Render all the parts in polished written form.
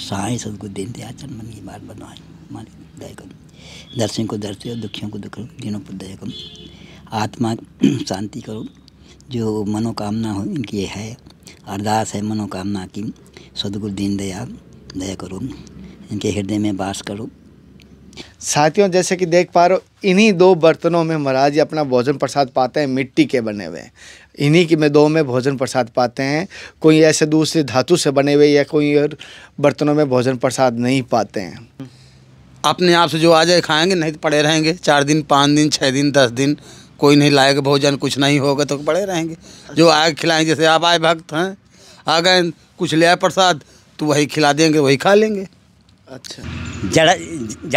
साई सदगुरु दीन दयाल चंद मन की बात बनवाए हमारी दया करो। दर्शन को दर्शन और दुखियों को दुख करो, दिनों पर दया करो। आत्मा शांति करो, जो मनोकामना हो इनकी है अरदास है मनोकामना की। सदगुरु दीन दयाल दया करो, इनके हृदय में वास करो। साथियों, जैसे कि देख पा रहे हो, इन्हीं दो बर्तनों में महाराज जी अपना भोजन प्रसाद पाते हैं, मिट्टी के बने हुए। इन्हीं की में दो में भोजन प्रसाद पाते हैं। कोई ऐसे दूसरी धातु से बने हुए या कोई और बर्तनों में भोजन प्रसाद नहीं पाते हैं। अपने आप से जो आ जाए खाएंगे, नहीं तो पड़े रहेंगे 4 दिन 5 दिन 6 दिन 10 दिन। कोई नहीं लाएगा भोजन, कुछ नहीं होगा तो पड़े रहेंगे। जो आए खिलाएंगे, जैसे आप आए भक्त हैं, आ गए कुछ ले आए प्रसाद तो वही खिला देंगे, वही खा लेंगे। अच्छा,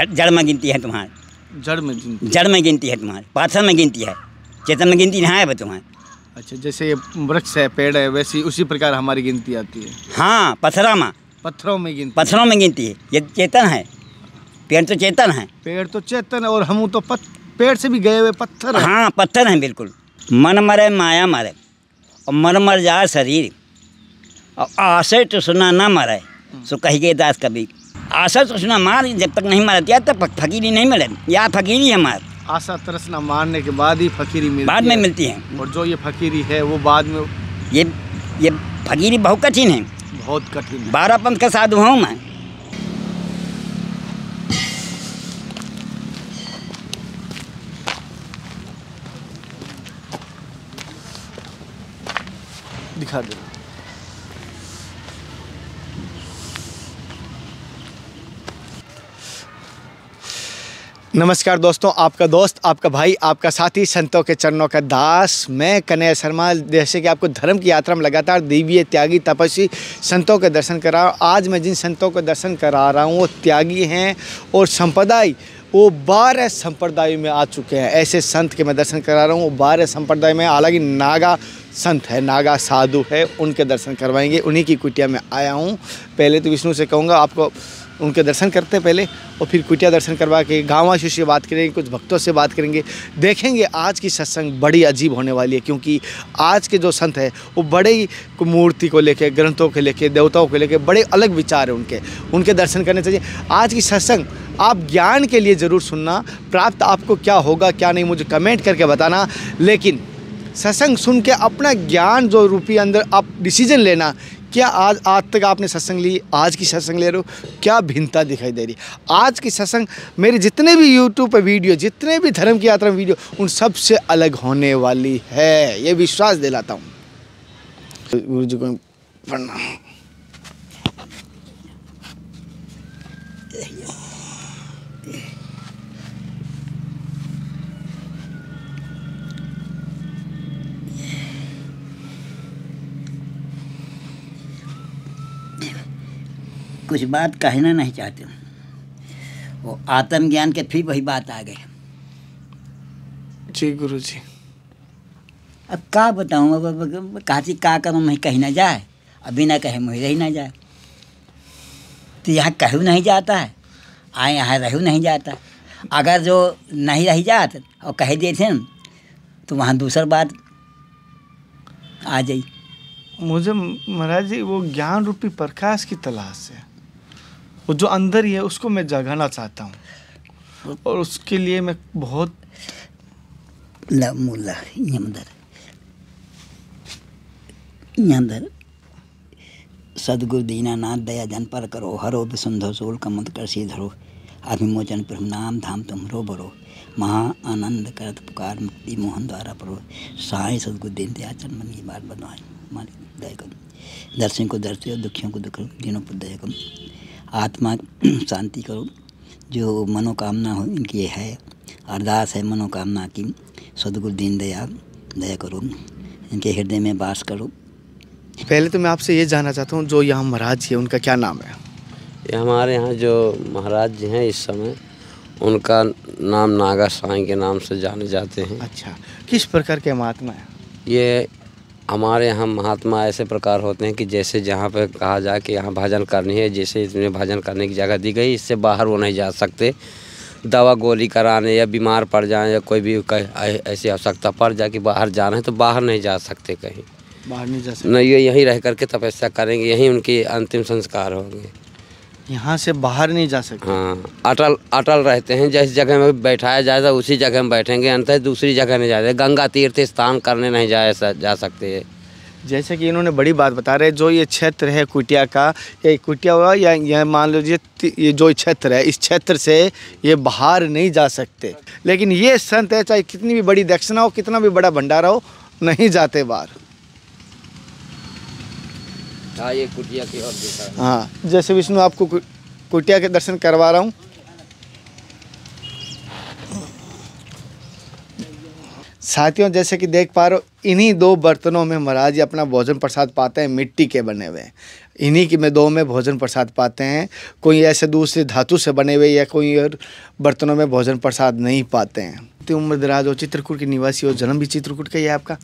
जड़ में गिनती है तुम्हारी, जड़ में गिनती है तुम्हारी, पाथर में गिनती है, चेतन में गिनती नहीं है तुम्हारी। अच्छा, जैसे ये वृक्ष है, पेड़ है, वैसी उसी प्रकार हमारी गिनती आती है। हाँ, पत्थरों में गिनती है। ये चेतन है, पेड़ तो चेतन है। पेड़ तो चेतन है और हम तो पेड़ से भी गए हुए पत्थर है। हाँ, पत्थर हैं बिल्कुल। मन मरे माया मरे और मन मर जाए शरीर, और आशय तो सुना ना मरे, सो कहिए दास कभी। आशा तो सुना मार, जब तक नहीं मरती तब फकीरी नहीं मिले। या फकीरी है मार, आशा तरसना मारने के बाद ही फकीरी मिलती बाद में मिलती है। और जो ये फकीरी है वो बाद में, ये फकीरी बहुत कठिन है, बहुत कठिन है। 12 पंथ का साधु हूँ मैं। दिखा दे। नमस्कार दोस्तों, आपका दोस्त, आपका भाई, आपका साथी, संतों के चरणों का दास, मैं कन्हैया शर्मा। जैसे कि आपको धर्म की यात्रा में लगातार दिव्य त्यागी तपस्वी संतों के दर्शन करा। आज मैं जिन संतों के दर्शन करा रहा हूँ वो त्यागी हैं और संप्रदाय, वो 12 संप्रदाय में आ चुके हैं। ऐसे संत के मैं दर्शन करा रहा हूँ, वो 12 संप्रदाय में। हालांकि नागा संत है, नागा साधु है, उनके दर्शन करवाएंगे। उन्हीं की कुटिया में आया हूँ। पहले तो विष्णु से कहूँगा आपको उनके दर्शन करते पहले, और फिर कुटिया दर्शन करवा के गाँववासियों से बात करेंगे, कुछ भक्तों से बात करेंगे। देखेंगे आज की सत्संग बड़ी अजीब होने वाली है, क्योंकि आज के जो संत है वो बड़े ही मूर्ति को लेके, ग्रंथों के लेके, देवताओं को लेके बड़े अलग विचार है उनके दर्शन करने चाहिए। आज की सत्संग आप ज्ञान के लिए ज़रूर सुनना। प्राप्त आपको क्या होगा क्या नहीं मुझे कमेंट करके बताना, लेकिन सत्संग सुन के अपना ज्ञान जो रूपी अंदर आप डिसीजन लेना। क्या आज तक आपने सत्संग ली, आज की सत्संग ले रहे हो, क्या भिन्नता दिखाई दे रही। आज की सत्संग मेरे जितने भी यूट्यूब पे वीडियो, जितने भी धर्म की यात्रा वीडियो, उन सब से अलग होने वाली है, ये विश्वास दिलाता हूँ। गुरु जी को प्रणाम। कुछ बात कहना नहीं चाहते, वो आत्मज्ञान के फिर वही बात आ गई। जी गुरु जी, अब क्या बताऊँ, अब काची का करूँ, मैं कहीं ना जाए, अभी ना कहे मुझे रही ना जाए। तो यहाँ कहूँ नहीं जाता है, आए यहाँ रहूँ नहीं जाता। अगर जो नहीं रही जात और कह देते तो वहाँ दूसरी बात आ जाई। मुझे महाराज जी वो ज्ञान रूपी प्रकाश की तलाश है, वो जो अंदर ही है उसको मैं जगाना चाहता हूँ, और उसके लिए मैं बहुत अंदर सदगुरु दीनानाथ दया जन पर करो, हरो विसुंधो सोल कमत कर सी धरो, अभिमोचन प्रभु नाम धाम तुमरो बरो, महा आनंद करत पुकार मुक्ति मोहन द्वारा पढ़ो। साई सदगुरु दीन दयाल चंद मन की बात बनवाए हमारी दया करो। दर्शन को दर्शन और दुखियों को दुख करो, दिनों पर दया करो। आत्मा शांति करो, जो मनोकामना हो इनकी है अरदास है मनोकामना की। सदगुरु दीन दयाल दया करो, इनके हृदय में वास करो। पहले तो मैं आपसे ये जानना चाहता हूँ, जो यहाँ महाराज जी है उनका क्या नाम है। ये हमारे यहाँ जो महाराज जी हैं इस समय, उनका नाम नागा साईं के नाम से जाने जाते हैं। अच्छा, किस प्रकार के महात्मा है ये? हमारे यहाँ महात्मा ऐसे प्रकार होते हैं कि जैसे जहाँ पे कहा जाए कि यहाँ भजन करनी है, जैसे इसमें भजन करने की जगह दी गई, इससे बाहर वो नहीं जा सकते। दवा गोली कराने या बीमार पड़ जाए या कोई भी ऐसी आवश्यकता पड़ जाए कि बाहर जाना है तो बाहर नहीं जा सकते, कहीं बाहर नहीं जा सकते। नहीं, ये यहीं रह करके तपस्या करेंगे, यहीं उनकी अंतिम संस्कार होंगे। यहाँ से बाहर नहीं जा सकते। हाँ, अटल अटल रहते हैं। जिस जगह में बैठाया जाएगा उसी जगह में बैठेंगे, अंत दूसरी जगह नहीं जाते। गंगा तीर्थ स्नान करने नहीं जा सकते। जैसे कि इन्होंने बड़ी बात बता रहे, जो ये क्षेत्र है कुटिया का, ये कुटिया हुआ या यह मान लीजिए ये जो क्षेत्र है, इस क्षेत्र से ये बाहर नहीं जा सकते। लेकिन ये संत है, चाहे कितनी भी बड़ी दक्षिणा हो, कितना भी बड़ा भंडारा हो, नहीं जाते बाहर। हाँ, ये कुटिया की ओर दिखा है। हाँ, जैसे विष्णु आपको कुटिया के दर्शन करवा रहा हूँ। साथियों, जैसे कि देख पा रहे हो, इन्हीं दो बर्तनों में महाराज जी अपना भोजन प्रसाद पाते हैं, मिट्टी के बने हुए। इन्हीं की में दो में भोजन प्रसाद पाते हैं। कोई ऐसे दूसरे धातु से बने हुए या कोई और बर्तनों में भोजन प्रसाद नहीं पाते हैं। इतनी उम्र दराज हो, चित्रकूट के निवासी हो, जन्म भी चित्रकूट का ही है आपका,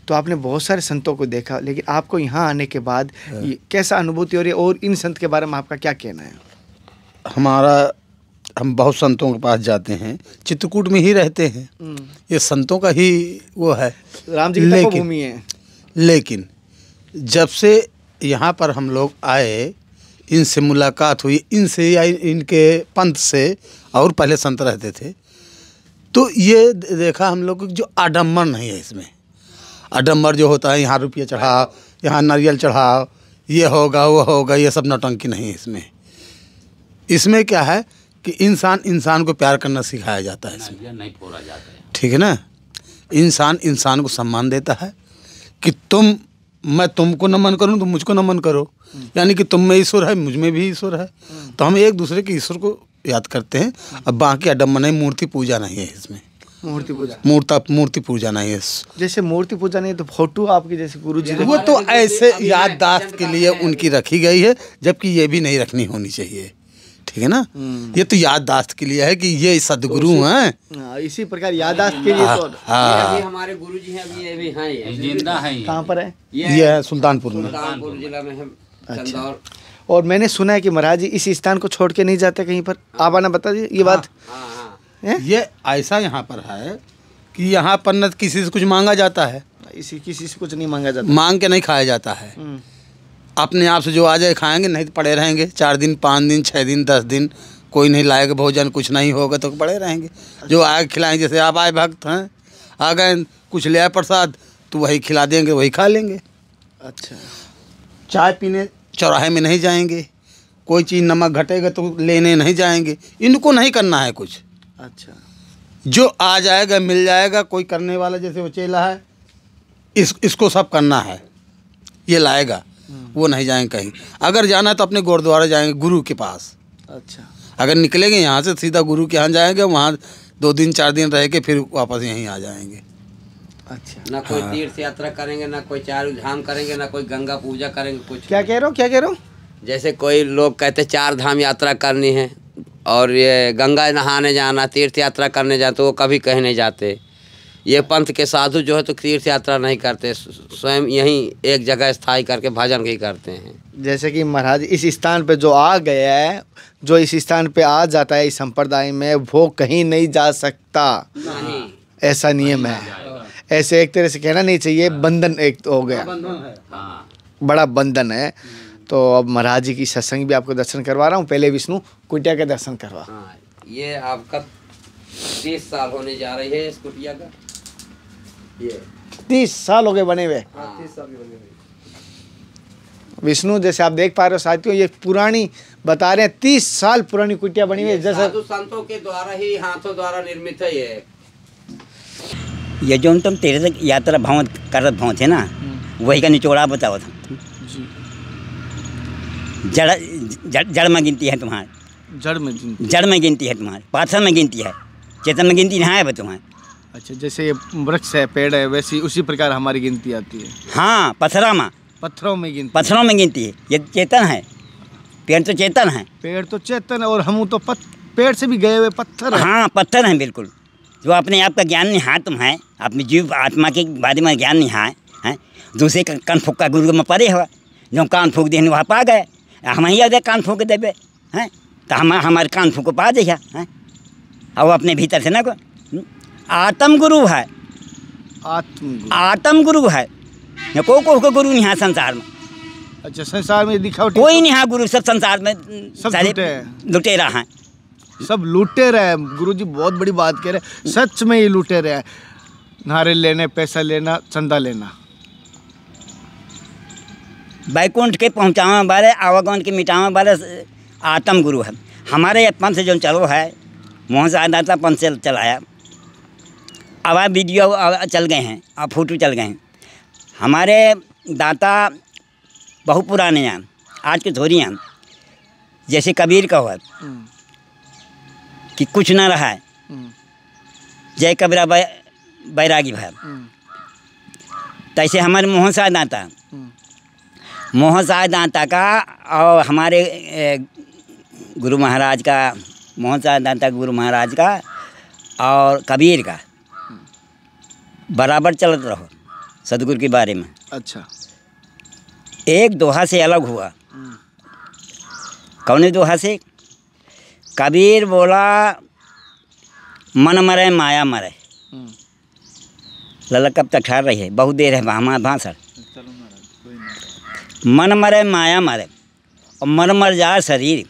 तो आपने बहुत सारे संतों को देखा, लेकिन आपको यहाँ आने के बाद कैसा अनुभूति हो रही है और इन संत के बारे में आपका क्या कहना है? हम बहुत संतों के पास जाते हैं, चित्रकूट में ही रहते हैं, ये संतों का ही वो है, राम जी की तपोभूमि है। लेकिन जब से यहाँ पर हम लोग आए, इनसे मुलाकात हुई, इनसे या इनके पंथ से, और पहले संत रहते थे, तो ये देखा हम लोग जो आडम्बर नहीं है इसमें। आडम्बर जो होता है, यहाँ रुपये चढ़ाओ, यहाँ नारियल चढ़ाओ, ये होगा वो होगा, ये सब नौटंकी नहीं है इसमें। इसमें क्या है कि इंसान को प्यार करना सिखाया जाता है इसमें, नहीं फोड़ा जाता है। ठीक है ना? इंसान को सम्मान देता है कि मैं तुमको नमन करूं, तुम मुझको नमन करो, यानी कि तुम में ईश्वर है, मुझ में भी ईश्वर है, तो हम एक दूसरे के ईश्वर को याद करते हैं। अब बाकी आडम्बर नहीं, मूर्ति पूजा नहीं है इसमें। मूर्ति पूजा नहीं है। जैसे मूर्ति पूजा नहीं है तो फोटो आपकी जैसे गुरु जी, वो तो ऐसे याददाश्त के लिए उनकी रखी गई है, जबकि ये भी नहीं रखनी होनी चाहिए। ठीक है ना? ये तो याददाश्त के लिए है कि ये सदगुरु हैं। इसी प्रकार याददाश्त के लिए तो ये हमारे गुरुजी हैं, अभी ये भी हैं, जिंदा हैं। कहाँ पर है? ये है सुल्तानपुर जिला में है। अच्छा। और मैंने सुना है कि महाराज जी इस स्थान को छोड़ के नहीं जाते कहीं पर, आप आना बता दीजिए ये बात। ये ऐसा यहाँ पर है कि यहाँ पर न किसी से कुछ मांगा जाता है, किसी से कुछ नहीं मांगा जाता, मांग के नहीं खाया जाता है। अपने आप से जो आ जाए खाएंगे, नहीं तो पड़े रहेंगे 4 दिन 5 दिन 6 दिन 10 दिन, कोई नहीं लाएगा भोजन, कुछ नहीं होगा तो पड़े रहेंगे। जो आए खिलाएंगे, जैसे आप आए भक्त हैं, आ गए, कुछ ले आए प्रसाद, तो वही खिला देंगे, वही खा लेंगे। अच्छा। चाय पीने चौराहे में नहीं जाएंगे, कोई चीज़ नमक घटेगा तो लेने नहीं जाएंगे, इनको नहीं करना है कुछ। अच्छा। जो आ जाएगा मिल जाएगा, कोई करने वाला जैसे वो चेला है, इसको सब करना है, ये लाएगा, वो नहीं जाएंगे कहीं। अगर जाना है तो अपने गुरुद्वारा जाएंगे, गुरु के पास। अच्छा। अगर निकलेंगे यहाँ से सीधा गुरु के यहाँ जाएंगे, वहाँ 2 दिन 4 दिन रह के फिर वापस यहीं आ जाएंगे। अच्छा। ना कोई तीर्थ यात्रा करेंगे, ना कोई चार धाम करेंगे, ना कोई गंगा पूजा करेंगे, कुछ। क्या कह रहे हो? जैसे कोई लोग कहते 4 धाम यात्रा करनी है और ये गंगा नहाने जाना, तीर्थ यात्रा करने जाते, तो वो कभी कहीं नहीं जाते। ये पंथ के साधु जो है तो तीर्थ यात्रा नहीं करते, स्वयं यहीं एक जगह स्थायी करके भजन ही करते हैं। जैसे कि महाराज इस स्थान पे जो आ गया है, जो इस स्थान पे आ जाता है इस संप्रदाय में, वो कहीं नहीं जा सकता, नहीं। ऐसा नियम है। ऐसे एक तरह से कहना नहीं चाहिए, बंधन एक हो गया, बड़ा बंधन है। तो अब महाराज जी की सत्संग भी आपको दर्शन करवा रहा हूँ। पहले विष्णु कुटिया के दर्शन करवा। ये आपका 30 साल होने जा रही है इस कुटिया का। ये 30 साल हो गए बने हुए। 30 साल बने हुए विष्णु, जैसे आप देख पा रहे हो साथियों, ये पुरानी बता रहे हैं, 30 साल पुरानी कुटिया बनी हुई है। जैसे साधु संतों के द्वारा ही, हाथों द्वारा निर्मित है ये जो तुम तीर्थ यात्रा भाव करत भाव थे ना, वही का निचोड़ा बताओ था। जड़ में गिनती है तुम्हारे, जड़ में गिनती है तुम्हारे, पाथर में गिनती है, चेतन में गिनती नहीं है तुम्हारे। अच्छा, जैसे ये वृक्ष है, पेड़ है, वैसी उसी प्रकार हमारी गिनती आती है। हाँ, पत्थरों में गिनती है। ये चेतन है, पेड़ तो चेतन है, पेड़ तो चेतन है, और हम तो पेड़ से भी गए हुए पत्थर है। हाँ, पत्थर हैं बिल्कुल। जो अपने आप का ज्ञान नहीं है, तुम है अपनी जीव आत्मा के बारे में ज्ञान नहीं है, दूसरे का कान फूक का गुरु में पड़े हुआ, जो कान फूक देने वहाँ पा गए, हम ही आदे कान फूक देवे हैं, तो हमारे कान फूक पा दे हैं, और अपने भीतर से ना को आत्म गुरु है, आत्म गुरु है, को गुरु नहीं है संसार में। अच्छा, संसार में दिखावटी कोई नहीं। हाँ गुरु, सब संसार में सब सारे झूठे हैं। लुटेरा हैं। सब लूटे रहे हैं। गुरुजी बहुत बड़ी बात कह रहे हैं, सच में ये लूटे रहे हैं। नारे लेने, पैसा लेना, चंदा लेना। बैकुंठ के पहुँचावे वाले, आवागमन के मिटावे वाले आत्म गुरु है। हमारे पंथ जो चलो है, मोहन दाता पंथ से चलाया। अब वीडियो चल गए हैं, अब फोटो चल गए हैं। हमारे दाता बहुत पुराने हैं, आज के थोड़ी हैं। जैसे कबीर का हुआ कि कुछ ना रहा है, जय कबीरा बैरागी भाई, तैसे हमारे मोहन साहब दाता, मोहन साहब दाता का और हमारे गुरु महाराज का, मोहन साहब दाता गुरु महाराज का और कबीर का बराबर चलत रहो सदगुरु के बारे में। अच्छा। एक दोहा से अलग हुआ। कौन दोहा से? कबीर बोला मन मरे माया मरे। ललक कब तक ठहर रही है, बहुत देर है हमारा भाषण। मन मरे माया मरे और मन मर जाए शरीर,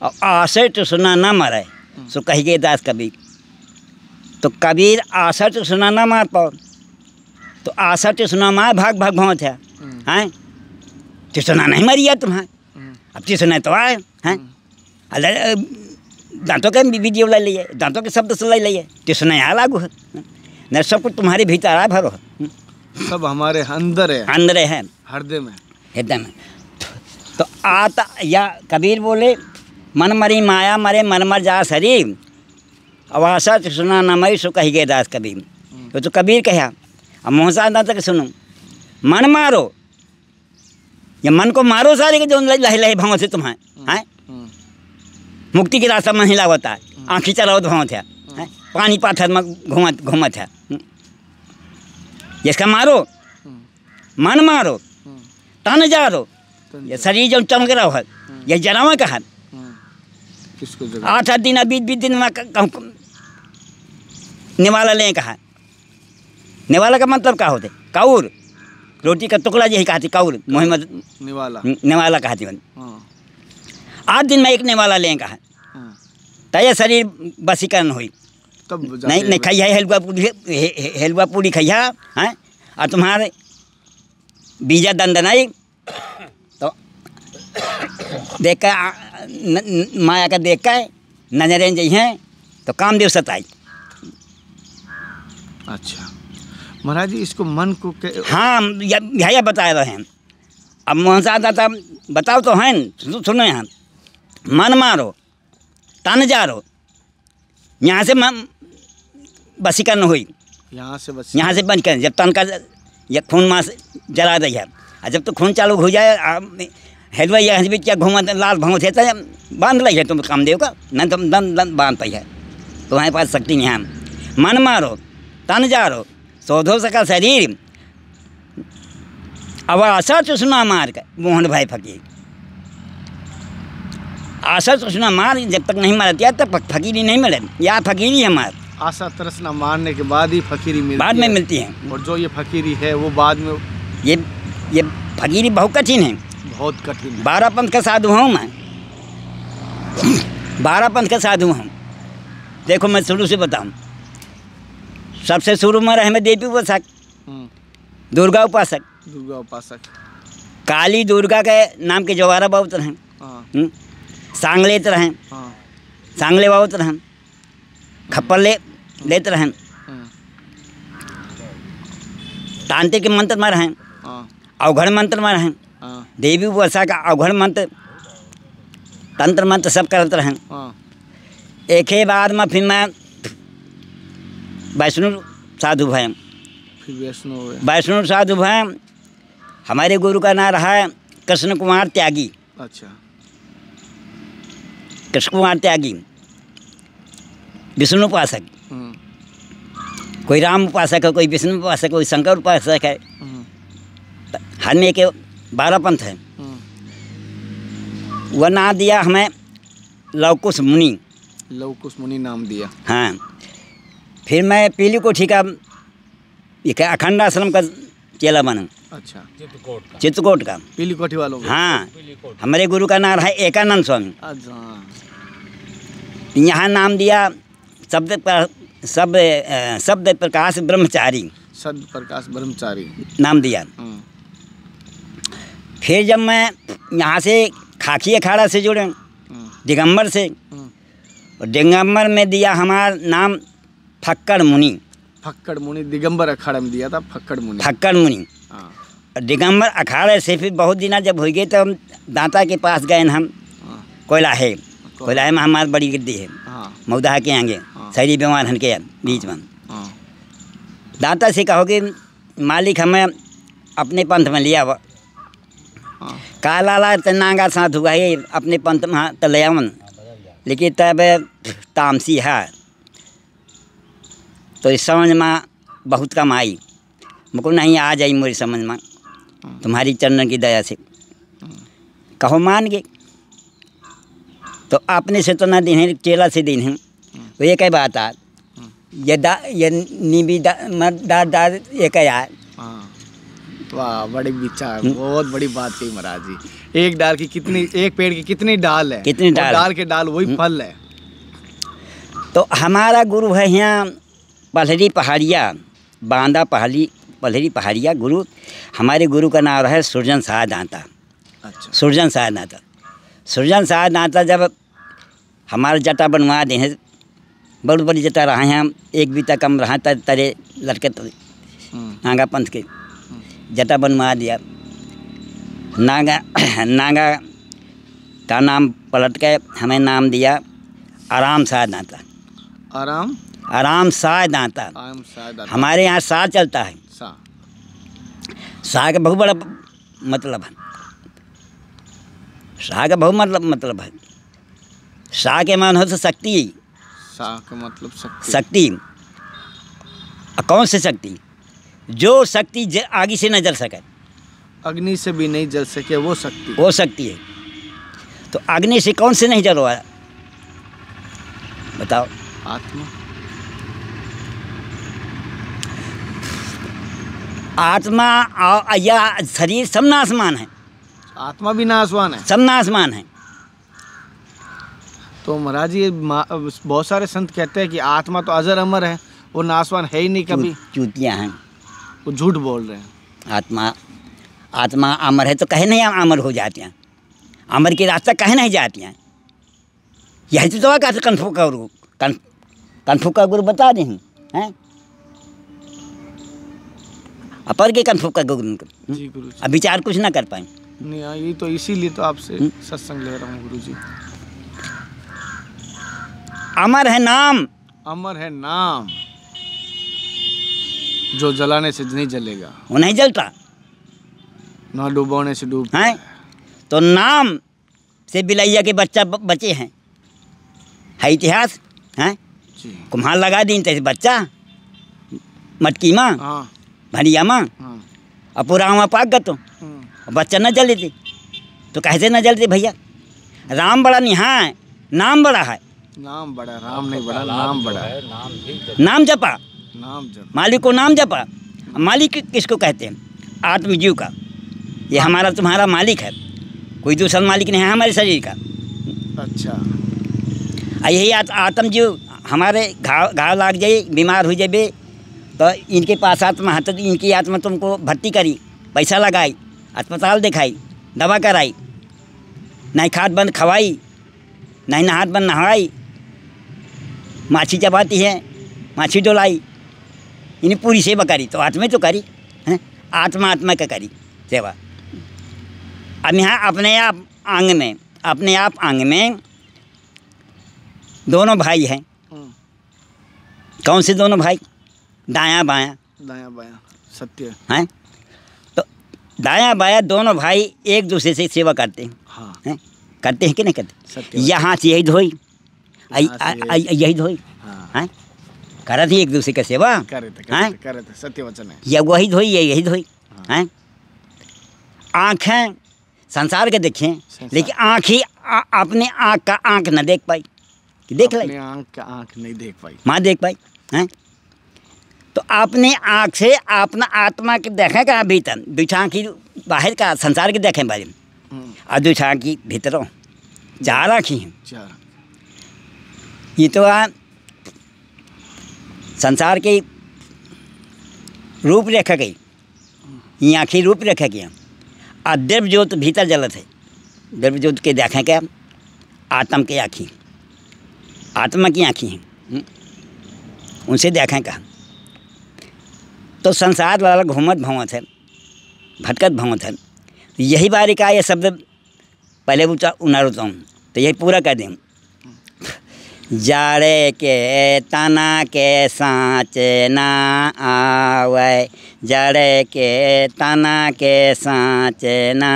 और आशय तो सुना ना मरे सो कही गए दास कबीर। तो कबीर आशा तो सुना ना मार पाओ, तो आशा तो सुना मार भाग भाग भाव थे हैं। तो सुना नहीं मरिया तुम्हें, अब तो सुना तो आए हैं। अरे दांतों के वीडियो ले लिए, दांतों के शब्द से ले लिए, तो सुना यहाँ लागू है न। सब कुछ तुम्हारे भीतर आ भरो, सब हमारे अंदर है, अंदर है, हृदय में, हृदय में। तो आता या कबीर बोले मन मरी माया मरे मन मर जा शरीर, अब आशा सुना न मई सो कही गए दास कबीर। तो कबीर कहा, अब मोहन साहब दाता के सुनो, मन मारो या मन को मारो सारे के जो लहे लहे भाव से तुम्हें हैं। मुक्ति के रास्ता में हिला होता है, आँखी चलाओ भाव थे, पानी पाथर में घूमत घूमत है। जिसका मारो मन मारो तन जारो, ये शरीर जो चमक रहा है ये जरावा का है। किसको जगह 8 दिन 20 दिन में निवाला लें कहा। निवाला का मतलब क्या होते? काउर, रोटी का टुकड़ा यही कहती काउर, मोहम्मद निवाला कहती। 8 दिन में एक निवाला लें कहा, तय शरीर बसीकरण हुई। तब नहीं खैया हेलुआ पूरी खैया हैं, और तुम्हारे बीजा दंदनाई तो देख कर माया का देख कर नजरें जी हैं तो कामदेव सताई। अच्छा महाराज जी, इसको मन को हाँ यही बता रहे हैं। अब मोहन साहब दाता बताओ तो हैं, सुनो यहाँ। मन मारो तन जारो, यहाँ से बसीकरण हुई, यहाँ से बंद करें। जब तन का या खून मास जला रही है, और जब तो खून चालू हो जाए हेलवा या क्या घूमा लाल भाव थे तो बांध ली है तुम कामदेव का, न तुम दम बांध पाई है, तुम्हारे पास शक्ति नहीं है। मन मारो तन जारो शोधो सका शरीर, अब आशा चुसना मार कर मोहन भाई फकीर। आशा चुसना मार जब तक नहीं मारती है तब फकीरी नहीं मिले, या फकीरी है मार। आशा तरसना मारने के बाद ही फकीरी मिलती बाद में मिलती है, और जो ये फकीरी है वो बाद में। ये फकीरी बहुत कठिन है, बहुत कठिन है। 12 पंथ का साधु हूँ मैं, 12 पंथ का साधु हूँ। देखो मैं शुरू से बताऊँ, सबसे शुरू में रहे मैं देवी उपासक, दुर्गा उपासक, काली दुर्गा के नाम के जवारा बहुत रहें, सांगलेत रहें, सांगले बहुत रहें, खप्पर लेते रहें, तांत्रिक मंत्र में रहें, अवघड़ मंत्र में रहें, देवी उपासक का अवघड़ मंत्र तंत्र मंत्र सब करते रहें। एक ही बार में फिर मैं वैष्णव साधु भय, वैष्णव साधु भय। हमारे गुरु का नाम रहा है कृष्ण कुमार त्यागी। अच्छा, कृष्ण कुमार त्यागी विष्णु उपासक, कोई राम उपासक है, कोई विष्णु उपासक, कोई शंकर उपासक है। हर में के 12 पंथ है। वह नाम दिया हमें लवकुश मुनि, लवकुश मुनि नाम दिया। हाँ, फिर मैं पीली कोठी का एक अखंड आश्रम का चेला बना। अच्छा, चित्रकूट का। पीली कोठी वालों का। हाँ, हमारे गुरु का नाम है एकानंद स्वामी। अच्छा, यहाँ नाम दिया शब्द प्रकाश ब्रह्मचारी, सद प्रकाश ब्रह्मचारी नाम दिया। फिर जब मैं यहाँ से खाकी अखाड़ा से जुड़े दिगंबर से, और दिगंबर में दिया हमारा नाम फक्कड़ मुनि। फक्कड़ मुनि दिगंबर अखाड़ा में दिया था, फक्कड़ मुनि। फक्कड़ मुनि। हाँ। और दिगंबर अखाड़े से फिर बहुत दिन जब हो गए तो हम दाता के पास गए हम। कोयलाहे में हमारी बड़ी गिद्दी है। मऊदा के आगे शहरी बीमार हन के बीच में। दाता से कहो कि मालिक हमें अपने पंथ में लिया वो काला ला नांगा साथ हुआ है अपने पंथ में तलयावन, लेकिन तब तामसी है तो इस समझ में बहुत कम आई। मुझको नहीं आ जाई मेरी समझ में, तुम्हारी चरणन की दया से। कहो मान गए तो अपने से तो ना दिन है, चेला से दिन है। तो ये कई बात आ ये नीबी दाद ये क्या। वाह, बड़ी विचार, बहुत बड़ी बात कही महाराज जी। एक डाल की कितनी, एक पेड़ की कितनी डाल है, कितनी डाल, डाल के डाल वही फल है। तो हमारा गुरु है यहाँ पलहरी पहाड़िया, बांदा पलहरी पहाड़िया गुरु। हमारे गुरु का नाम है सुरजन शाह दाता। अच्छा, सुरजन शाह दाता। सुरजन शाह दाता जब हमारा जटा बनवा दे हैं, बड़ी बड़ी जटा रहा हैं हम, एक बीता कम रहा तरे लड़के नागा पंथ के जटा बनवा दिया। नागा का नाम पलट के हमें नाम दिया आराम शाह दाता। आराम शाह दाता। हमारे यहाँ शाह चलता है। शाह का बहुत बड़ा मतलब है। शाह का बहुत मतलब है। शाह के मान हो तो शक्ति। शाह का मतलब शक्ति। कौन सी शक्ति? जो शक्ति आगे से न जल सके, अग्नि से भी नहीं जल सके, वो शक्ति है। तो अग्नि से कौन से नहीं जलवाया बताओ? आत्मा या शरीर सब नासमान है। आत्मा भी नासवान है, सब नासमान है। तो महाराज ये बहुत सारे संत कहते हैं कि आत्मा तो अजर अमर है, वो नासवान है ही नहीं कभी। चूतियाँ हैं, वो झूठ बोल रहे हैं। आत्मा अमर है तो कहे नहीं अमर हो जाती हैं? अमर की रास्ता कहे नहीं जाती हैं? यही तो कहते कन्फू का गुरु बता रहे हैं। अपर के कन्फू का गुरु जी गुरु जी। अब विचार कुछ ना कर पाए। नहीं, ये तो इसीलिए तो आपसे सत्संग ले रहा हूँ गुरु जी। अमर है नाम, अमर है नाम, जो जलाने से नहीं जलेगा, वो नहीं जलता, ना डुबोने से डूब हैं। तो नाम से बिलैया के बच्चा बचे हैं, है इतिहास हैं। कुम्हार लगा दी तैसे बच्चा मटकी माँ भरिया माँ और पूरा वहाँ पाक गतो बच्चा न जले थे। तो कैसे न जलते भैया? राम बड़ा निहा है, नाम बड़ा है। नाम बड़ा, राम नहीं बड़ा, नाम बड़ा है। नाम जपा, नाम जप, मालिक को नाम जपा। मालिक किसको कहते हैं? आत्मजीव का। ये हमारा तुम्हारा मालिक है, कोई दूसरा मालिक नहीं है हमारे शरीर का। अच्छा, यही आत्मजीव हमारे घाव लाग जाए, बीमार हो जाए तो इनके पास आत्मा है, तो इनकी आत्मा तुमको भर्ती करी, पैसा लगाई, अस्पताल दिखाई, दवा कराई, नहीं खाद बंद खवाई, नहीं नहात बंद नहवाई, माछी चबाती है, माछी डोलाई, इन्हें पूरी सेवा करी। तो आत्मा तो करी है, आत्मा का करी सेवा। अब यहाँ अपने आप आंग में दोनों भाई हैं। कौन से दोनों भाई? दायां बायां। दायां बायां सत्य हैं। तो दायां बायां दोनों भाई एक दूसरे से सेवा करते हैं। हाँ। हैं? करते हैं कि नहीं करते? सत्य। यहाँ से यही धोई, यही धोई, हैं? करते ही एक दूसरे की सेवा करते सत्य वचन है। या वही धोई यही धोई हैं। आँखें संसार के देखें, लेकिन आँख ही अपने आँख का आँख न देख पाई कि देख ले, आँख का आँख नहीं देख पाई, माँ देख पाई हैं। तो तो अपने आँख से अपना आत्मा के देखें कहाँ भीतर, दूसरा आँखी बाहर का संसार के देखें बारे, और दूसरा आँखी भीतरों, 4 आँखी हैं। ये तो संसार के रूप रेखा गई, ये आँखी रूप रेखा गया, और द्रव्य ज्योत भीतर जलत है। द्रव्य ज्योत के देखें क्या, आत्मा की आँखी, आत्मा की आँखी हैं, उनसे देखें कहा। तो संसार वाला घूमत भवत है, भटकत भवत है। यही बारी का ये शब्द पहले उनारता हूँ, तो यही पूरा कर दें। जाड़े के तना के सांच ना आवे, जाड़े के तना के सांच ना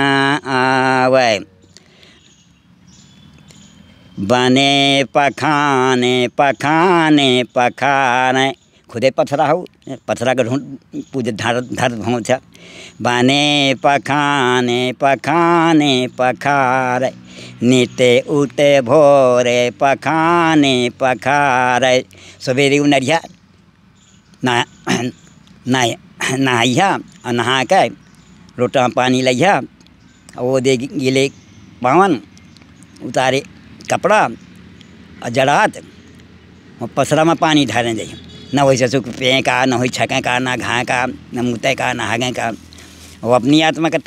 आवे, बने पखाने पखाने पखाने, खुदे पथरा हो, पथरा का ढूंढ पूजे धर भाव था। बने पखाने पखाने पखार, नीते उते भोरे पखाने पखार। सवेरे उनरिया नहाइया और नहा के लोटा पानी लिया, वो दे गिले पावन उतारे कपड़ा और जड़ात और पसरा में पानी धारने जाइए, न वही ससुख पे का, न वही छकें का, न घा का, न मुते का, न हागे का। वो अपनी आत्मा का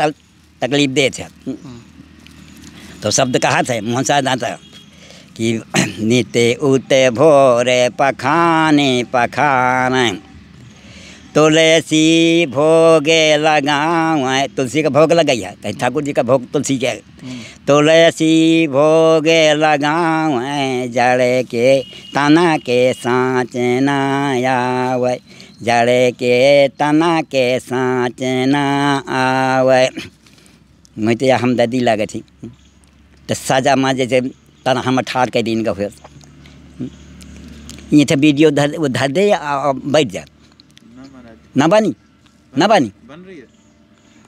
तकलीफ दे थे। तो शब्द कहा थे मोहनसा दाता कि नीते उते भोरे पखाने पखाने, तुलसी भोगे लगाए, तुलसी का भोग लगाई है, कहीं ठाकुर जी का भोग तुलसी के। तुलसी भोगे लगाए, जड़े के तना के सांच ना आवे, जड़े के तना के सांच ना आवे। मैं तो यह हमदर्दी लगे थी, तो सजा माँ जैसे तना हम ठार के दिन का हुए, ये थे वीडियो धर दे बैठ जा, ना बानी बन रही है,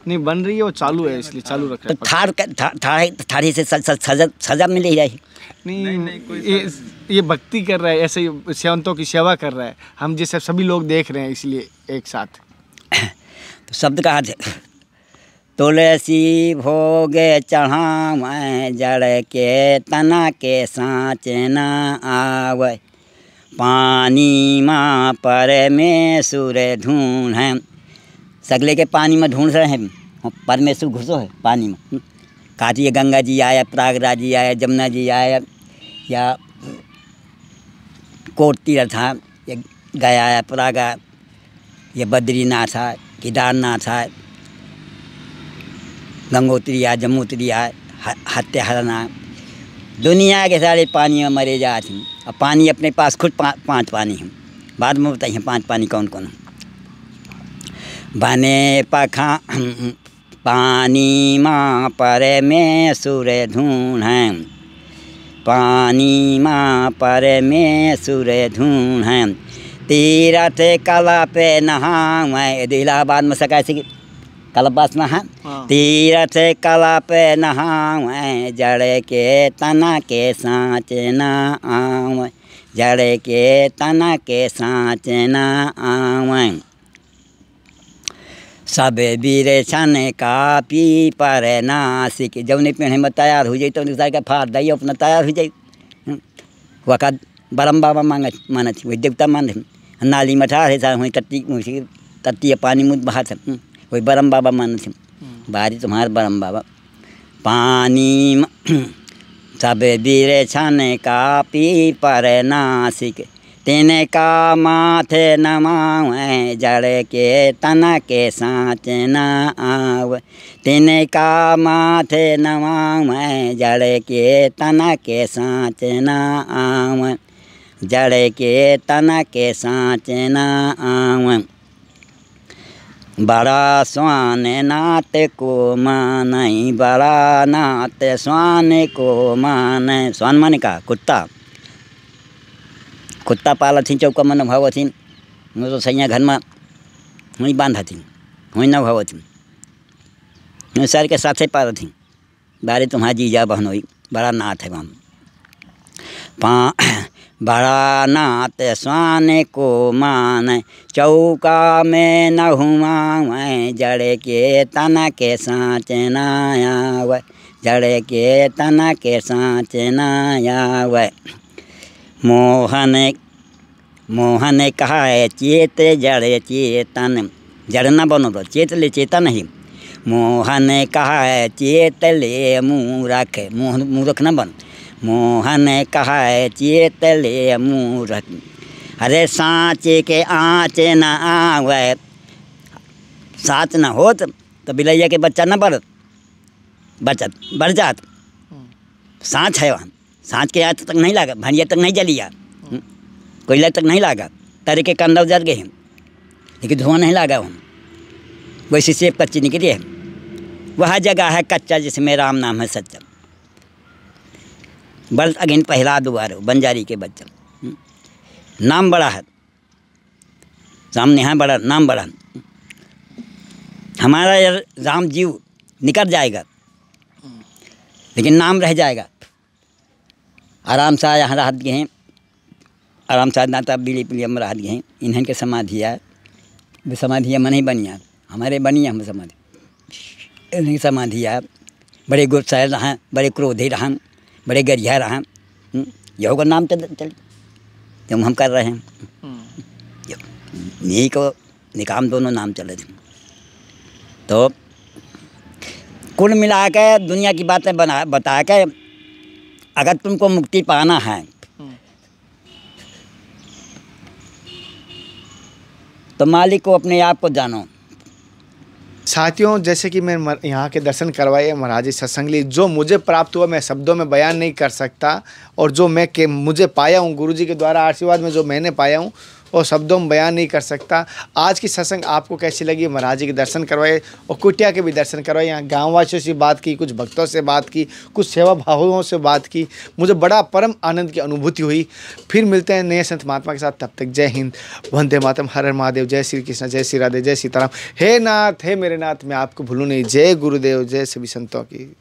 नहीं बन रही है, वो चालू है, इसलिए चालू रख रहे हैं। तो थारी से सजा मिल ही रही। नहीं ये भक्ति कर रहा है, ऐसे ही सेवंतों की सेवा कर रहा है, हम जैसे सभी लोग देख रहे हैं, इसलिए एक साथ। तो शब्द कहा थे, तुलसी भोगे चढ़ावे, जड़ के तना के सांच ना आवे, पानी माँ परमेश्वर ढूंढ है। सगले के पानी में ढूंढ रहे हैं, परमेश्वर घुसो है पानी में। काटिए गंगा जी आया, प्रयागराज जी आया, जमुना जी आया, या कोट तीर्थ था, या गया आया प्रयाग, या बद्रीनाथ है, केदारनाथ है, गंगोत्री आया, जमुनोत्री आया, हत्याहरण, दुनिया के सारे पानी में मरे जाते हैं। अब पानी अपने पास खुद 5 पानी हैं, बाद में बताइए 5 पानी कौन कौन है। बने पखा पानी माँ परमेश्वर ढूंढ है, पानी माँ परमेश्वर ढूंढ है, तीरथ कला पे नहावे, इलाहाबाद में सका सी कलपास नहा, तीरथ कला पे नहावे, जड़ के तना के सांच ना आवे, जड़ के तना के सांच ना आवे, सब वीर छन का पी पर नासिक। जब नहीं पेड़ में तैयार हो जाए तो दूसरा का फाड़ दी, अपना तैयार हो जाए। वक़्त बरम बाबा माना थी, वही देवता मान नाली में ठा है, वही तत्ती पानी मुँह बहा था, वही बरम बाबा मान थे, बारी तुम्हारे बरम बाबा। पानी सब वीर छन का पी पर नासिक, तेने का माथे नमावे, जड़ के तना के सांच ना आवे, तेने का माथे नमावे, जड़ के तना के सांच ना आवे, जड़ के तना के सांच ना आवे। बड़ा स्वान नात को मानई, बड़ा नात स्वान को माने। स्वान माने का कुत्ता, कुत्ता पाला थी, चौका मन भाव थी, तो सैया घर में वहीं बांधा थी, वहीं न भाव थी, सर के साथे पाल थी। बारे तुम्हारा जीजा बहन हुई, बड़ा नाथ है वहाँ। बड़ा नात स्वान को मान, चौका में न हुआ मैं, जड़ के तना के साँच न आवे, जड़ के तना के साँच न आवे। मोहन कहा है चेत जड़ चेतन, जड़ न बनो चेत ले चेतन ही। मोहन कहा है चेत ले मूरख, मूर्ख न बन। मोहन कहा है चेत ले मूरख, अरे सांचे के आँच न आवे। साँच न हो तो बिलैया के बच्चा न बढ़ जात। सांच है वहाँ, सांच के आँच तक नहीं लगा, भनिया तक नहीं जलिया, कोयला तक नहीं लगा, तारे के कंधा जल गए हैं लेकिन धुआं नहीं लगा वहाँ। वैसे सेब कच्ची निकली है, वह जगह है कच्चा जिसमें राम नाम है सच्चा। बल अगिन पहला दुआर बंजारी के बच्चा, नाम बड़ा है, सामने है बड़ा, नाम बड़ा। हमारा राम जीव निकल जाएगा लेकिन नाम रह जाएगा। आराम से यहाँ राहत गए हैं, आराम से नाता बीड़ी पीली हम राहत गए हैं। इन्हें के समाधि है, वे समाधि मन ही बनिया, हमारे बनिए हम समाधि। इन्हें समाधि है, बड़े गुस्सा रहें, बड़े क्रोधी रहें, बड़े गरिया रहें, यहो का नाम चल जो हम कर रहे हैं। यही को निकाम दोनों नाम चले थे। तो कुल मिला के दुनिया की बातें बता के अगर तुमको मुक्ति पाना है तो मालिक को अपने आप को जानो। साथियों, जैसे कि मैं यहाँ के दर्शन करवाए महाराज जी सत्संग लिए, जो मुझे प्राप्त हुआ मैं शब्दों में बयान नहीं कर सकता, और जो मुझे पाया हूँ गुरु जी के द्वारा आशीर्वाद में, जो मैंने पाया हूँ और शब्दों में बयान नहीं कर सकता। आज की सत्संग आपको कैसी लगी? महाराज जी के दर्शन करवाए और कुटिया के भी दर्शन करवाए, यहाँ गाँव वासियों से बात की, कुछ भक्तों से बात की, कुछ सेवा भावों से बात की, मुझे बड़ा परम आनंद की अनुभूति हुई। फिर मिलते हैं नए संत महात्मा के साथ, तब तक जय हिंद, वंदे मातरम, हर हर महादेव, जय श्री कृष्ण, जय श्री राधे, जय सीताराम। हे नाथ, हे मेरे नाथ, मैं आपको भूलूँ नहीं। जय गुरुदेव, जय सभी संतों की।